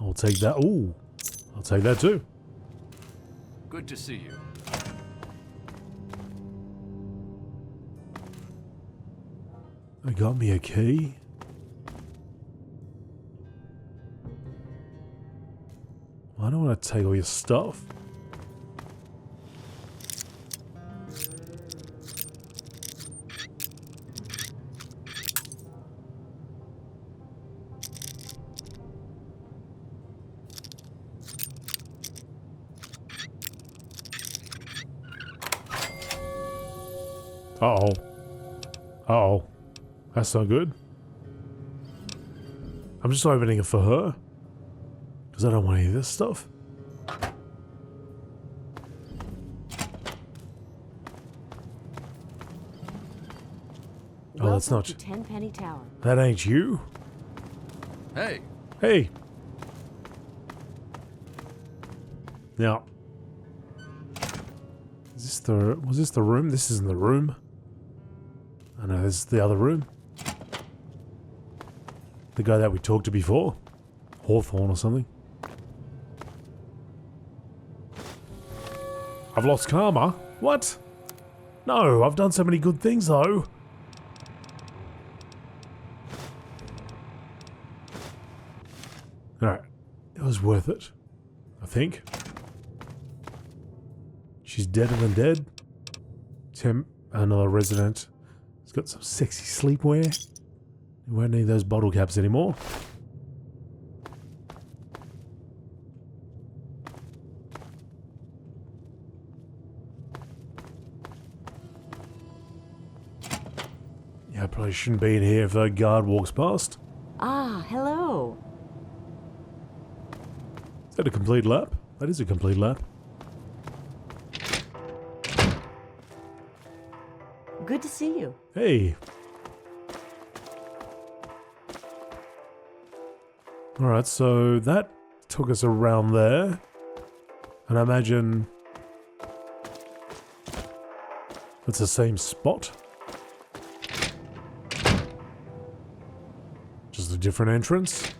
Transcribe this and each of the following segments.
I'll take that. Ooh, I'll take that too. Good to see you. They got me a key. I don't want to take all your stuff. Uh-oh. Uh-oh. That's not good. I'm just opening it for her. Because I don't want any of this stuff. Oh, that's not... Tenpenny Tower. That ain't you. Hey. Hey. Now. Is this the... Was this the room? This isn't the room. I know, this is the other room. The guy that we talked to before. Hawthorne or something. I've lost karma? What? No, I've done so many good things though. Alright. It was worth it. I think. She's deader than dead. Another resident. He's got some sexy sleepwear. You won't need those bottle caps anymore. Yeah, I probably shouldn't be in here if a guard walks past. Ah, hello. Is that a complete lap? That is a complete lap. Good to see you. Hey. Alright, so that took us around there. And I imagine it's the same spot. Just a different entrance.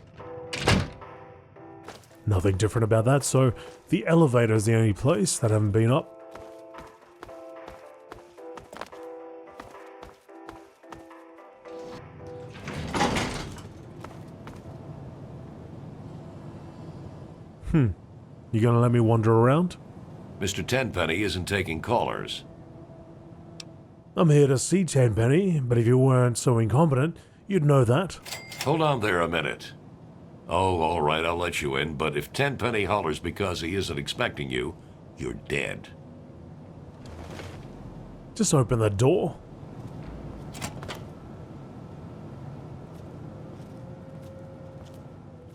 Nothing different about that, so the elevator is the only place that I haven't been up. You gonna let me wander around? Mr. Tenpenny isn't taking callers. I'm here to see Tenpenny, but if you weren't so incompetent, you'd know that. Hold on there a minute. Oh, all right, I'll let you in, but if Tenpenny hollers because he isn't expecting you, you're dead. Just open the door.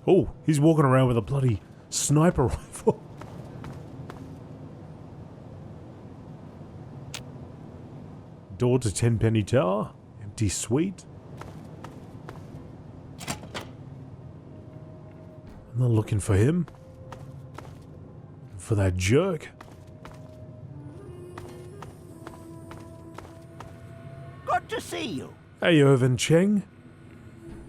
Oh, he's walking around with a bloody sniper rifle. Door to Tenpenny Tower. Empty suite. I'm not looking for him. For that jerk. Good to see you. Hey, Irvin Cheng.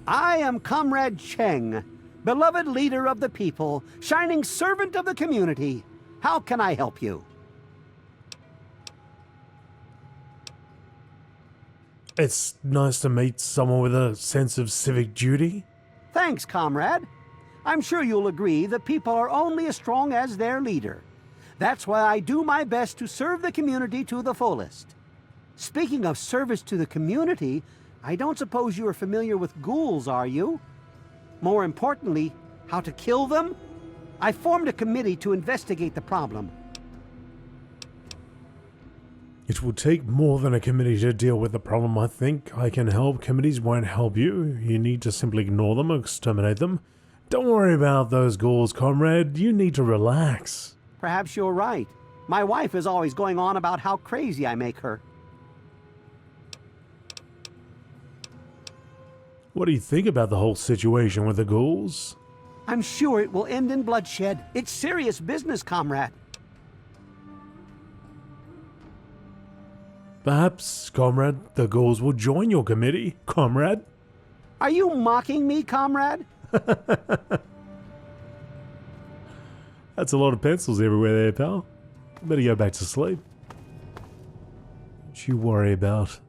I am Comrade Cheng, beloved leader of the people, shining servant of the community. How can I help you? It's nice to meet someone with a sense of civic duty. Thanks, comrade. I'm sure you'll agree the people are only as strong as their leader. That's why I do my best to serve the community to the fullest. Speaking of service to the community, I don't suppose you are familiar with ghouls, are you? More importantly, how to kill them? I formed a committee to investigate the problem. It will take more than a committee to deal with the problem, I think. I can help. Committees won't help you. You need to simply ignore them or exterminate them. Don't worry about those ghouls, comrade. You need to relax. Perhaps you're right. My wife is always going on about how crazy I make her. What do you think about the whole situation with the ghouls? I'm sure it will end in bloodshed. It's serious business, comrade. Perhaps, comrade, the ghouls will join your committee, comrade. Are you mocking me, comrade? That's a lot of pencils everywhere there, pal. Better go back to sleep. Don't you worry about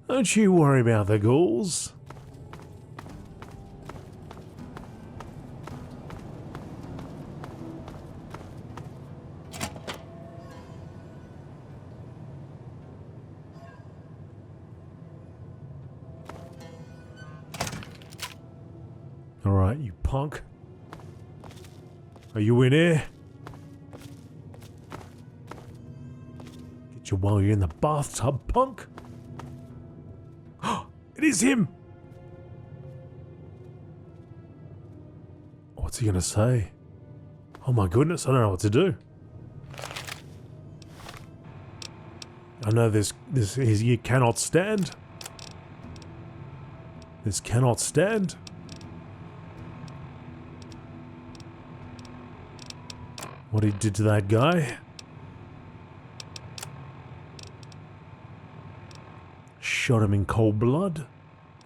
the ghouls. Alright, you punk. Are you in here? Get you while you're in the bathtub, punk. It is him! What's he gonna say? Oh my goodness, I don't know what to do. I know this he cannot stand. This cannot stand. What he did to that guy. Shot him in cold blood.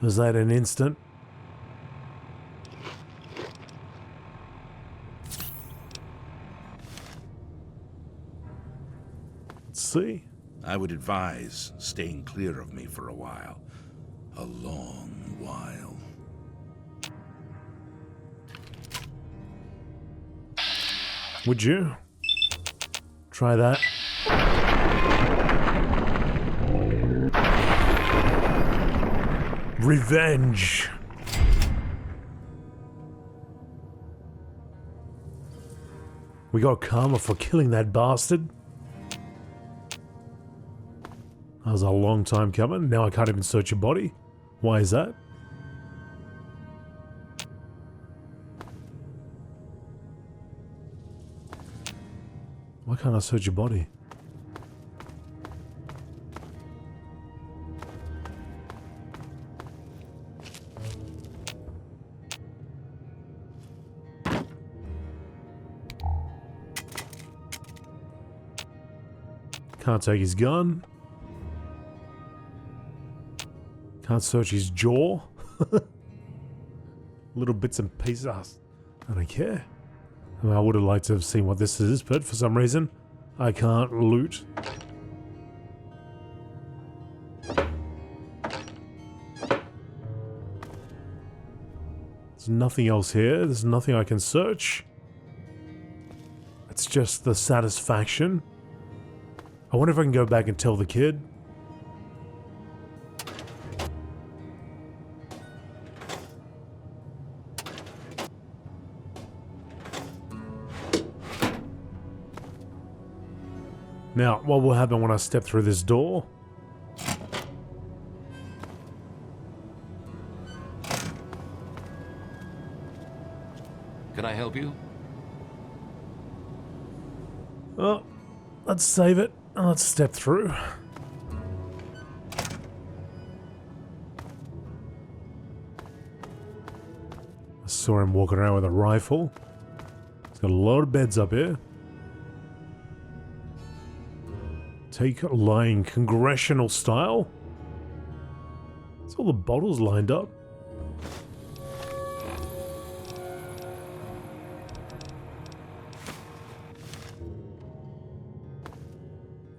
Was that an instant? Let's see. I would advise staying clear of me for a while. A long while. Would you? Try that. Revenge. We got karma for killing that bastard. That was a long time coming. Now I can't even search your body. Why is that? Why can't I search your body? Can't take his gun. Can't search his jaw. Little bits and pieces. I don't care. I mean, I would have liked to have seen what this is, but for some reason, I can't loot. There's nothing else here. There's nothing I can search. It's just the satisfaction. I wonder if I can go back and tell the kid. Now, what will happen when I step through this door? Can I help you? Oh, let's save it and let's step through. I saw him walking around with a rifle. He's got a lot of beds up here. Take line congressional style. It's all the bottles lined up.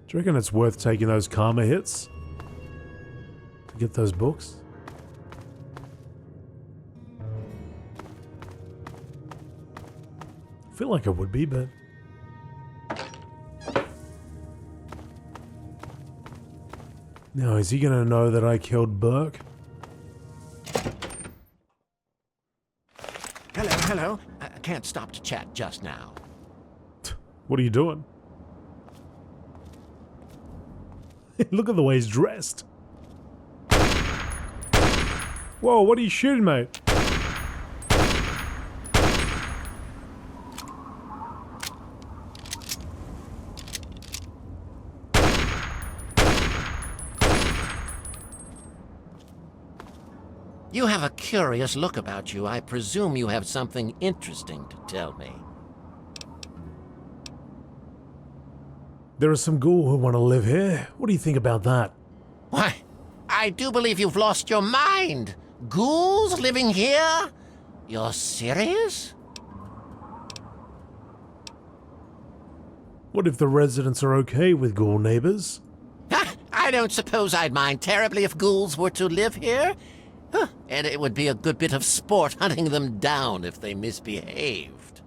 Do you reckon it's worth taking those karma hits to get those books? I feel like it would be, but now, is he gonna know that I killed Burke? Hello. I can't stop to chat just now. What are you doing? Look at the way he's dressed. Whoa, what are you shooting, mate? You have a curious look about you. I presume you have something interesting to tell me. There are some ghoul who want to live here. What do you think about that? Why, I do believe you've lost your mind. Ghouls living here? You're serious? What if the residents are okay with ghoul neighbors? Ha! I don't suppose I'd mind terribly if ghouls were to live here. Huh, and it would be a good bit of sport hunting them down if they misbehaved.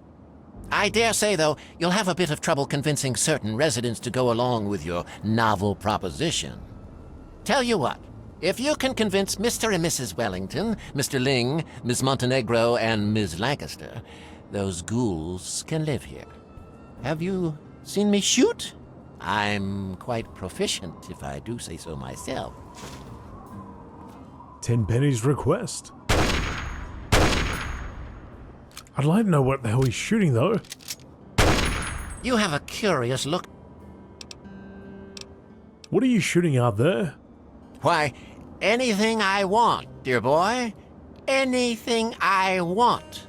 I dare say, though, you'll have a bit of trouble convincing certain residents to go along with your novel proposition. Tell you what, if you can convince Mr. and Mrs. Wellington, Mr. Ling, Miss Montenegro, and Ms. Lancaster, those ghouls can live here. Have you seen me shoot? I'm quite proficient, if I do say so myself. Tenpenny's request. I'd like to know what the hell he's shooting, though. You have a curious look. What are you shooting out there? Why, anything I want, dear boy. Anything I want.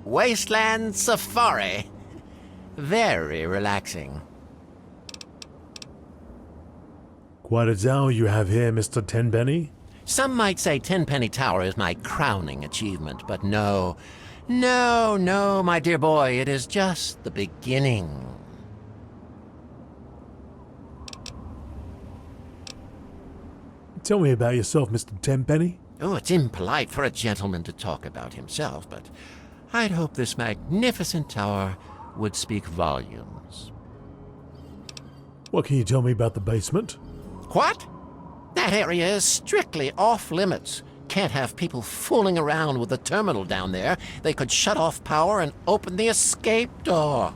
Wasteland Safari. Very relaxing. Quite a tower you have here, Mr. Tenpenny. Some might say Tenpenny Tower is my crowning achievement, but no, my dear boy, it is just the beginning. Tell me about yourself, Mr. Tenpenny. Oh, it's impolite for a gentleman to talk about himself, but I'd hope this magnificent tower would speak volumes. What can you tell me about the basement? What? That area is strictly off-limits. Can't have people fooling around with the terminal down there. They could shut off power and open the escape door.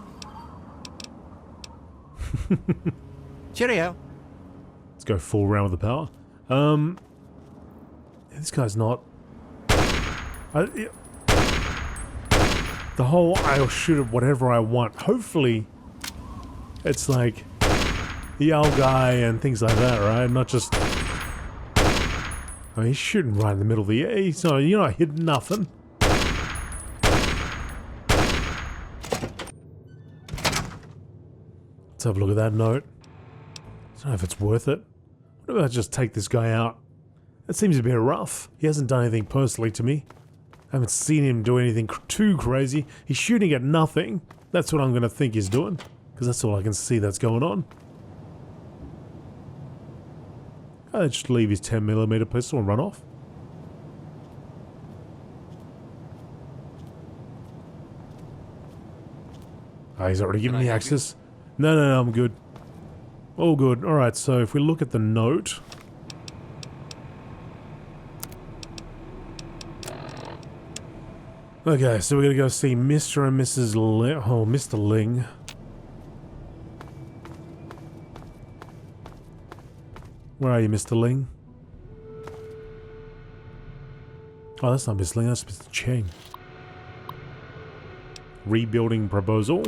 Cheerio. Let's go full round with the power. This guy's not... the whole I'll shoot at whatever I want. Hopefully, it's like the owl guy and things like that, right? Not just... Oh, he's shooting right in the middle of the air. He's not, you're not hitting nothing. Let's have a look at that note. I don't know if it's worth it. What if I just take this guy out? That seems a bit rough. He hasn't done anything personally to me. I haven't seen him do anything too crazy. He's shooting at nothing. That's what I'm going to think he's doing. Because that's all I can see that's going on. I'll just leave his 10mm pistol and run off. Ah, he's already given me access. No, I'm good. All good. Alright, so if we look at the note... Okay, so we're gonna go see Mr. and Mrs. Ling. Oh, Mr. Ling. Where are you, Mr. Ling? Oh, that's not Mr. Ling, that's Mr. Cheng. Rebuilding proposal.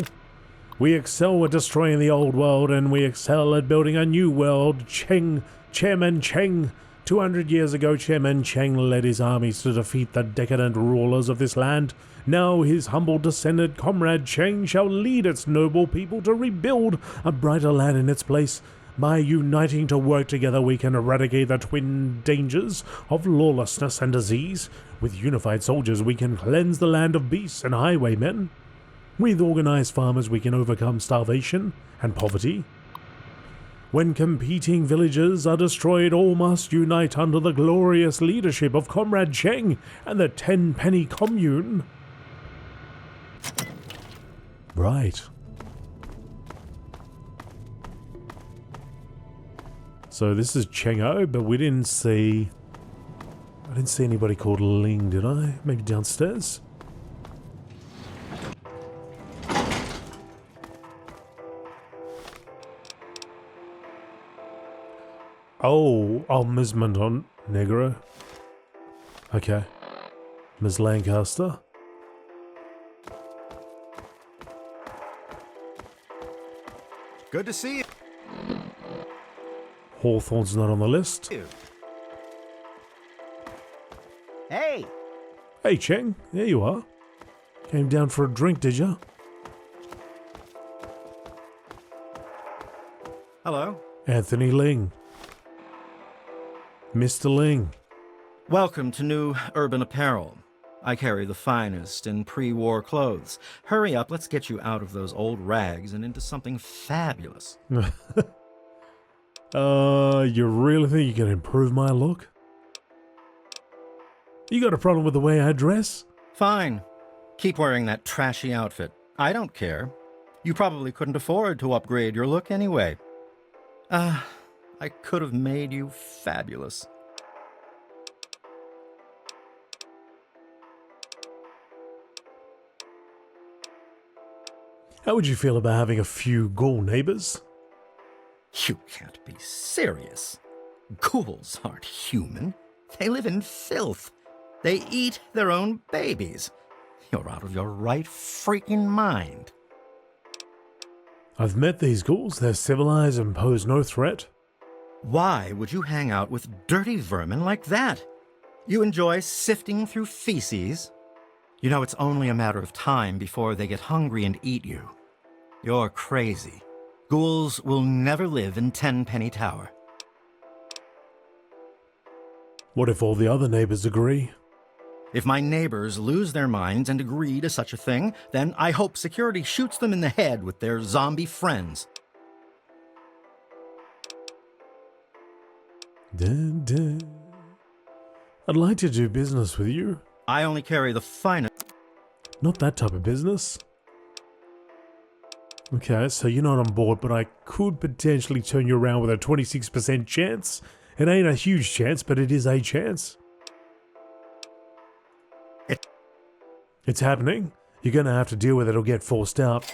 We excel at destroying the old world, and we excel at building a new world. Chairman Cheng. 200 years ago, Chairman Cheng led his armies to defeat the decadent rulers of this land. Now his humble descendant, Comrade Cheng, shall lead its noble people to rebuild a brighter land in its place. By uniting to work together, we can eradicate the twin dangers of lawlessness and disease. With unified soldiers, we can cleanse the land of beasts and highwaymen. With organized farmers, we can overcome starvation and poverty. When competing villages are destroyed, all must unite under the glorious leadership of Comrade Cheng and the Tenpenny Commune. Right. So this is Cheng-O, but we didn't see... I didn't see anybody called Ling, did I? Maybe downstairs? Oh, Ms. Montenegro. Okay. Ms. Lancaster. Good to see you. Hawthorne's not on the list. Hey, Hey, Cheng. There you are. Came down for a drink, did ya? Hello. Anthony Ling. Mr. Ling. Welcome to New Urban Apparel. I carry the finest in pre-war clothes. Hurry up, let's get you out of those old rags and into something fabulous. You really think you can improve my look? You got a problem with the way I dress? Fine. Keep wearing that trashy outfit. I don't care. You probably couldn't afford to upgrade your look anyway. I could have made you fabulous. How would you feel about having a few ghoul neighbors? You can't be serious. Ghouls aren't human. They live in filth. They eat their own babies. You're out of your right freaking mind. I've met these ghouls. They're civilized and pose no threat. Why would you hang out with dirty vermin like that? You enjoy sifting through feces? You know, it's only a matter of time before they get hungry and eat you. You're crazy. Ghouls will never live in Tenpenny Tower. What if all the other neighbors agree? If my neighbors lose their minds and agree to such a thing, then I hope security shoots them in the head with their zombie friends. Dun, dun. I'd like to do business with you. I only carry the finest. Not that type of business. Okay, so you're not on board, but I could potentially turn you around with a 26% chance. It ain't a huge chance, but it is a chance. It's happening. You're gonna have to deal with it or get forced out.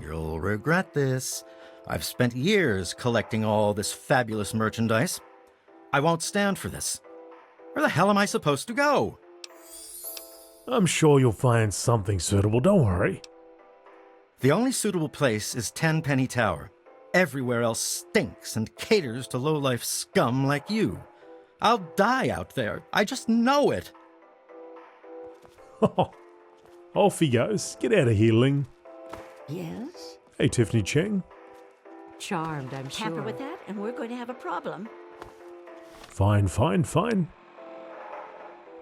You'll regret this. I've spent years collecting all this fabulous merchandise. I won't stand for this. Where the hell am I supposed to go? I'm sure you'll find something suitable, don't worry. The only suitable place is Tenpenny Tower. Everywhere else stinks and caters to low-life scum like you. I'll die out there. I just know it. Off he goes. Get out of here, Ling. Yes? Hey, Tiffany Cheng. Charmed, I'm sure. Tamper with that, and we're going to have a problem. Fine, fine, fine.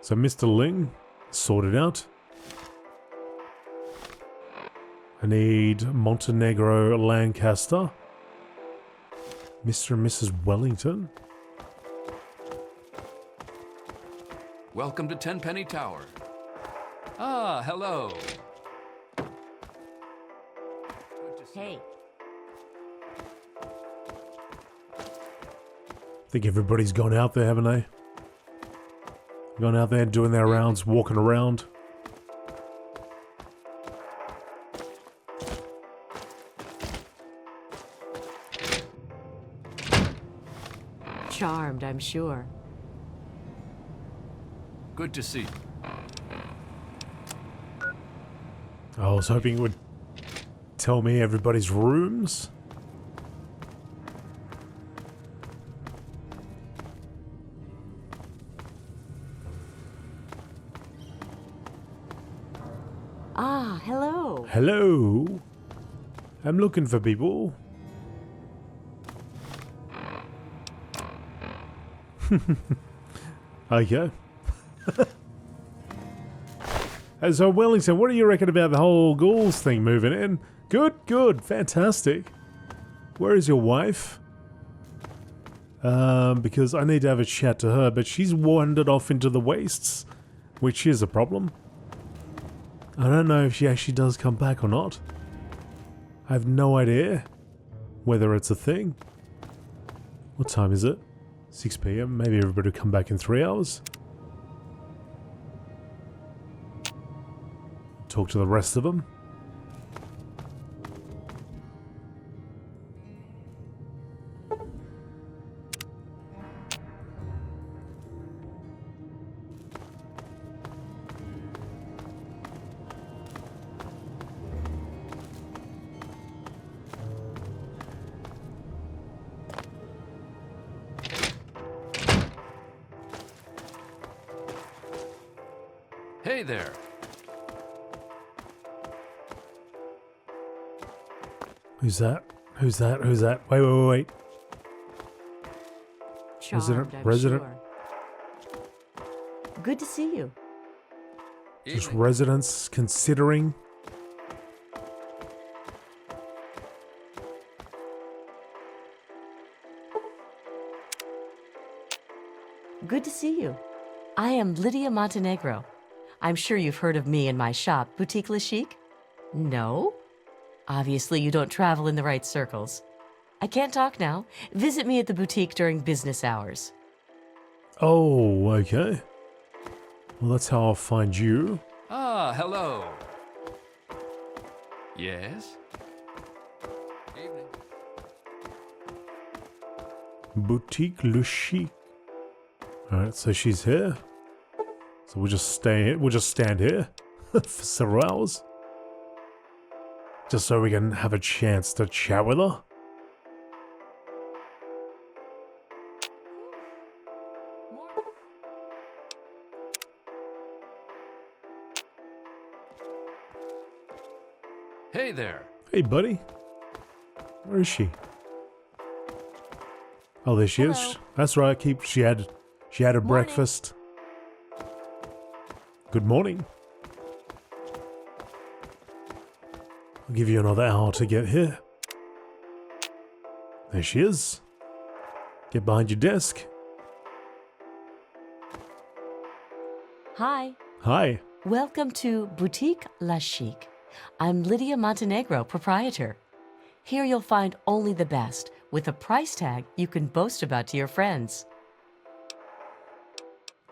So, Mr. Ling, sorted out. I need Montenegro Lancaster. Mr. and Mrs. Wellington. Welcome to Tenpenny Tower. Ah, hello. Hey, Think everybody's gone out there, haven't they? Gone out there doing their rounds, walking around. charmed, I'm sure. Good to see you. I was hoping it would tell me everybody's rooms. Ah, hello. Hello. I'm looking for people. Okay. So Wellington, what do you reckon about the whole ghouls thing moving in? Good, good, fantastic. Where is your wife? Because I need to have a chat to her, but she's wandered off into the wastes, which is a problem. I don't know if she actually does come back or not. I have no idea whether it's a thing. What time is it? 6 PM. Maybe everybody will come back in 3 hours. Talk to the rest of them. Hey there. Who's that? Who's that? Who's that? Wait, wait, wait, wait. Charmed, I'm Resident. sure. Good to see you. Just Evening. residents considering. Good to see you. I am Lydia Montenegro. I'm sure you've heard of me and my shop, Boutique Le Chic? No? Obviously, you don't travel in the right circles. I can't talk now. Visit me at the boutique during business hours. Oh, okay. Well, that's how I'll find you. Ah, hello. Yes? Evening. Boutique Le Chic. Alright, so she's here. So we'll just stand here for several hours. Just so we can have a chance to chat with her. Hey there. Hey, buddy. Where is she? Oh, there she Hello. is. That's right. She had her Morning. breakfast. Good morning. I'll give you another hour to get here. There she is. Get behind your desk. Hi. Hi. Welcome to Boutique La Chic. I'm Lydia Montenegro, proprietor. Here you'll find only the best, with a price tag you can boast about to your friends.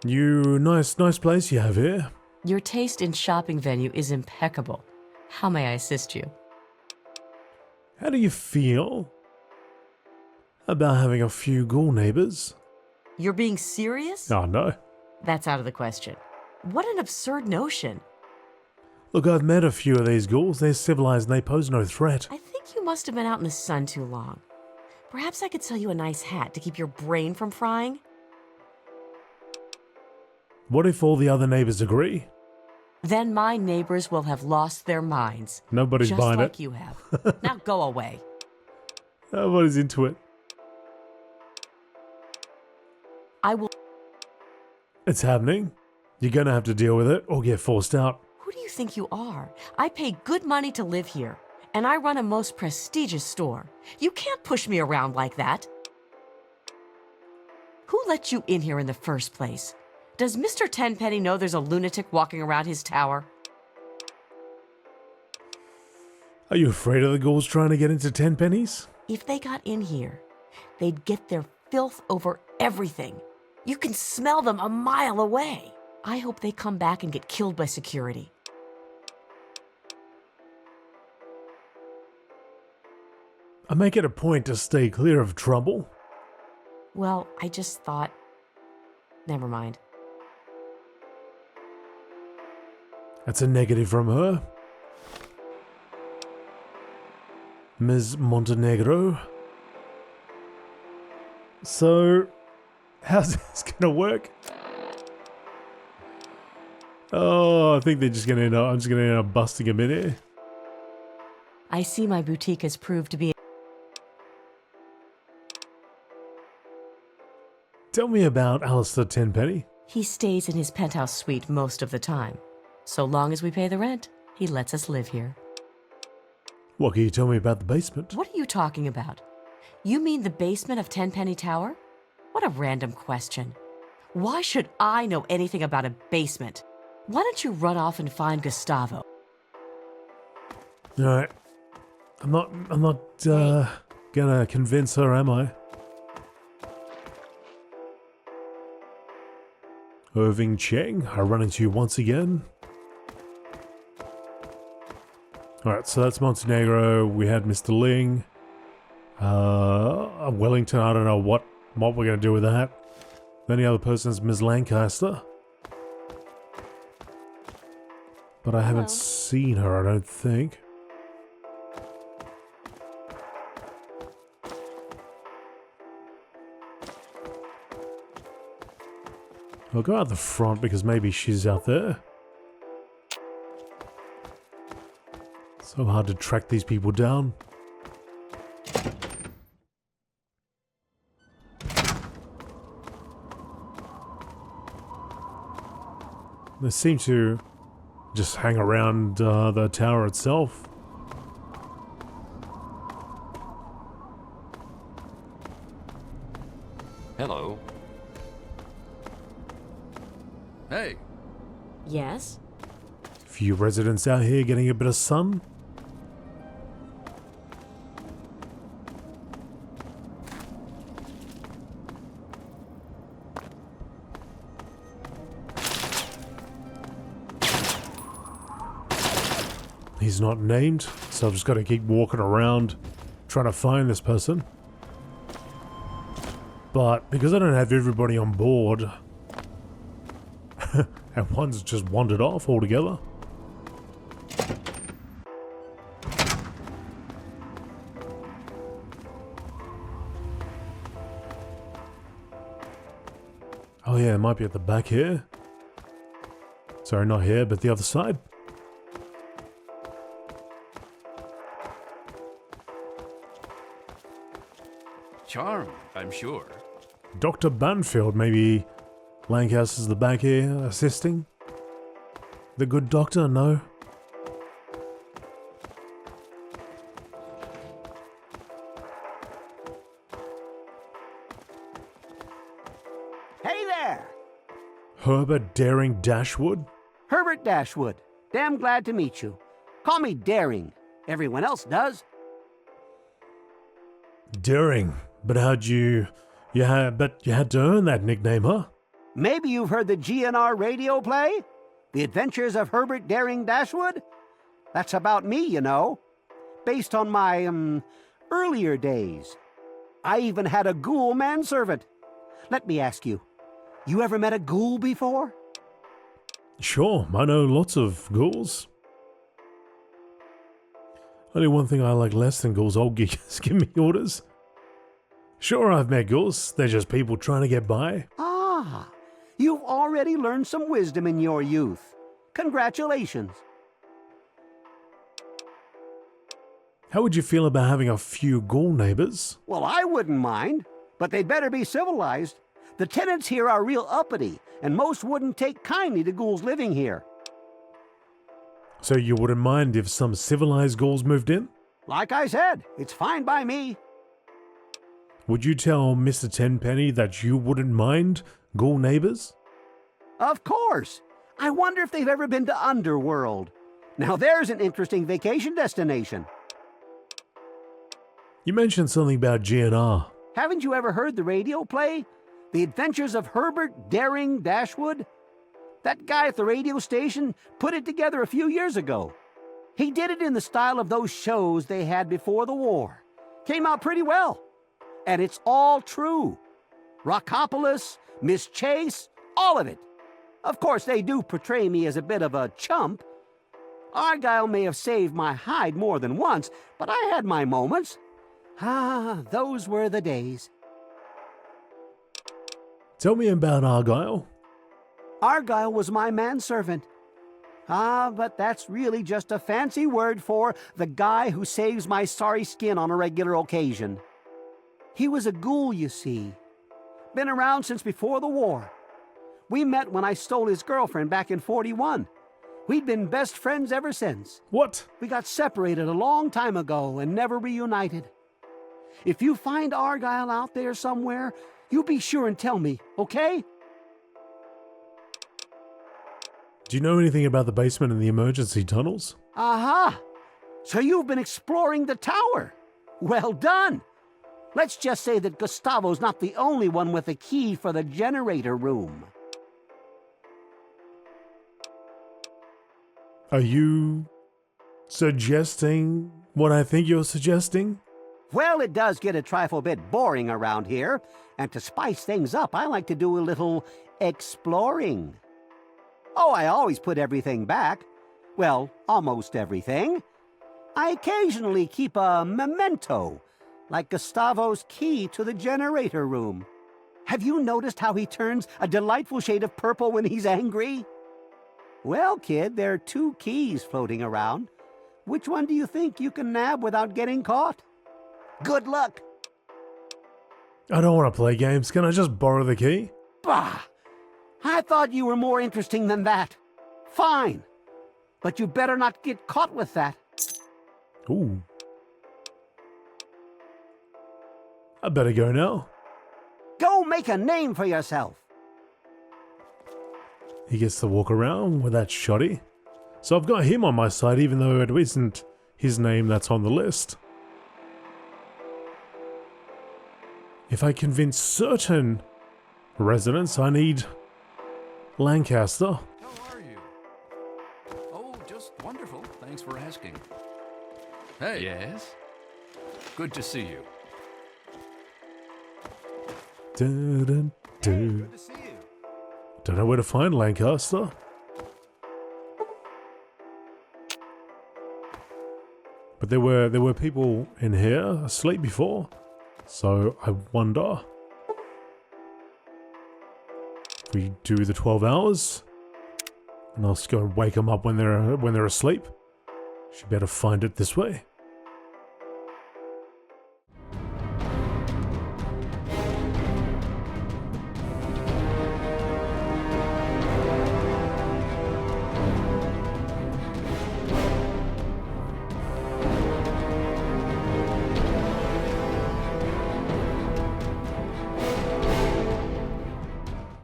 Nice place you have here. Your taste in shopping venue is impeccable. How may I assist you? How do you feel about having a few ghoul neighbors? You're being serious? Oh, no. That's out of the question. What an absurd notion. Look, I've met a few of these ghouls. They're civilized and they pose no threat. I think you must have been out in the sun too long. Perhaps I could sell you a nice hat to keep your brain from frying? What if all the other neighbors agree? Then my neighbors will have lost their minds. Nobody's just buying like it. you have. Now go away. Nobody's into it. I will. It's happening. You're gonna have to deal with it or get forced out. Who do you think you are? I pay good money to live here, and I run a most prestigious store. You can't push me around like that. Who let you in here in the first place? Does Mr. Tenpenny know there's a lunatic walking around his tower? Are you afraid of the ghouls trying to get into Tenpenny's? If they got in here, they'd get their filth over everything. You can smell them a mile away. I hope they come back and get killed by security. I make it a point to stay clear of trouble. Well, I just thought... Never mind. That's a negative from her. Ms. Montenegro. So, how's this gonna work? Oh, I think they're just gonna end up, I'm just gonna end up busting him in here. I see my boutique has proved to be... Tell me about Alistair Tenpenny. He stays in his penthouse suite most of the time. So long as we pay the rent, he lets us live here. What can you tell me about the basement? What are you talking about? You mean the basement of Tenpenny Tower? What a random question. Why should I know anything about a basement? Why don't you run off and find Gustavo? Alright. I'm not gonna convince her, am I? Irving Cheng, I run into you once again. Alright, so that's Montenegro. We had Mr. Ling. Wellington, I don't know what we're going to do with that. Then the other person is Ms. Lancaster. But I haven't seen her, I don't think. I'll go out the front because maybe she's out there. So hard to track these people down. They seem to just hang around the tower itself. Hello. Hey, Yes? Few residents out here getting a bit of sun. He's not named, so I've just got to keep walking around trying to find this person. But because I don't have everybody on board, and one's just wandered off altogether. Oh yeah, it might be at the back here. Sorry, not here, but the other side. charmed, I'm sure. Dr. Banfield, maybe Lancaster's the back here assisting? The good doctor, no? Hey there! Herbert Daring Dashwood? Herbert Dashwood. Damn glad to meet you. Call me Daring. Everyone else does. Daring? But how'd you had to earn that nickname, huh? Maybe you've heard the GNR radio play? The Adventures of Herbert Daring Dashwood? That's about me, you know. Based on my, earlier days. I even had a ghoul manservant. Let me ask you, you ever met a ghoul before? Sure, I know lots of ghouls. Only one thing I like less than ghouls, old geekers give me orders. Sure, I've met ghouls, they're just people trying to get by. Ah, you've already learned some wisdom in your youth. Congratulations. How would you feel about having a few ghoul neighbors? Well, I wouldn't mind, but they'd better be civilized. The tenants here are real uppity, and most wouldn't take kindly to ghouls living here. So you wouldn't mind if some civilized ghouls moved in? Like I said, it's fine by me. Would you tell Mr. Tenpenny that you wouldn't mind ghoul neighbors? Of course. I wonder if they've ever been to Underworld. Now there's an interesting vacation destination. You mentioned something about GNR. Haven't you ever heard the radio play? The Adventures of Herbert Daring Dashwood? That guy at the radio station put it together a few years ago. He did it in the style of those shows they had before the war. Came out pretty well. And it's all true. Rockopolis, Miss Chase, all of it. Of course, they do portray me as a bit of a chump. Argyle may have saved my hide more than once, but I had my moments. Ah, those were the days. Tell me about Argyle. Argyle was my manservant. Ah, but that's really just a fancy word for the guy who saves my sorry skin on a regular occasion. He was a ghoul, you see. Been around since before the war. We met when I stole his girlfriend back in '41. We'd been best friends ever since. What? We got separated a long time ago and never reunited. If you find Argyle out there somewhere, you be sure and tell me, okay? Do you know anything about the basement and the emergency tunnels? Aha! So you've been exploring the tower. Well done! Let's just say that Gustavo's not the only one with a key for the generator room. Are you suggesting what I think you're suggesting? Well, it does get a trifle bit boring around here, and to spice things up, I like to do a little exploring. Oh, I always put everything back. Well, almost everything. I occasionally keep a memento, like Gustavo's key to the generator room. Have you noticed how he turns a delightful shade of purple when he's angry? Well, kid, there are 2 keys floating around. Which one do you think you can nab without getting caught? Good luck. I don't want to play games. Can I just borrow the key? Bah! I thought you were more interesting than that. Fine. But you better not get caught with that. Ooh. I better go now. Go make a name for yourself. He gets to walk around with that shoddy. So I've got him on my side, even though it isn't his name that's on the list. If I convince certain residents I need Lancaster. How are you? Oh, just wonderful. Thanks for asking. Hey. Yes? Good to see you. Dun, dun. Good to see you. Don't know where to find Lancaster. But there were people in here asleep before, so I wonder if we do the 12 hours, and I'll just go and wake them up when they're asleep. Should be able to find it this way.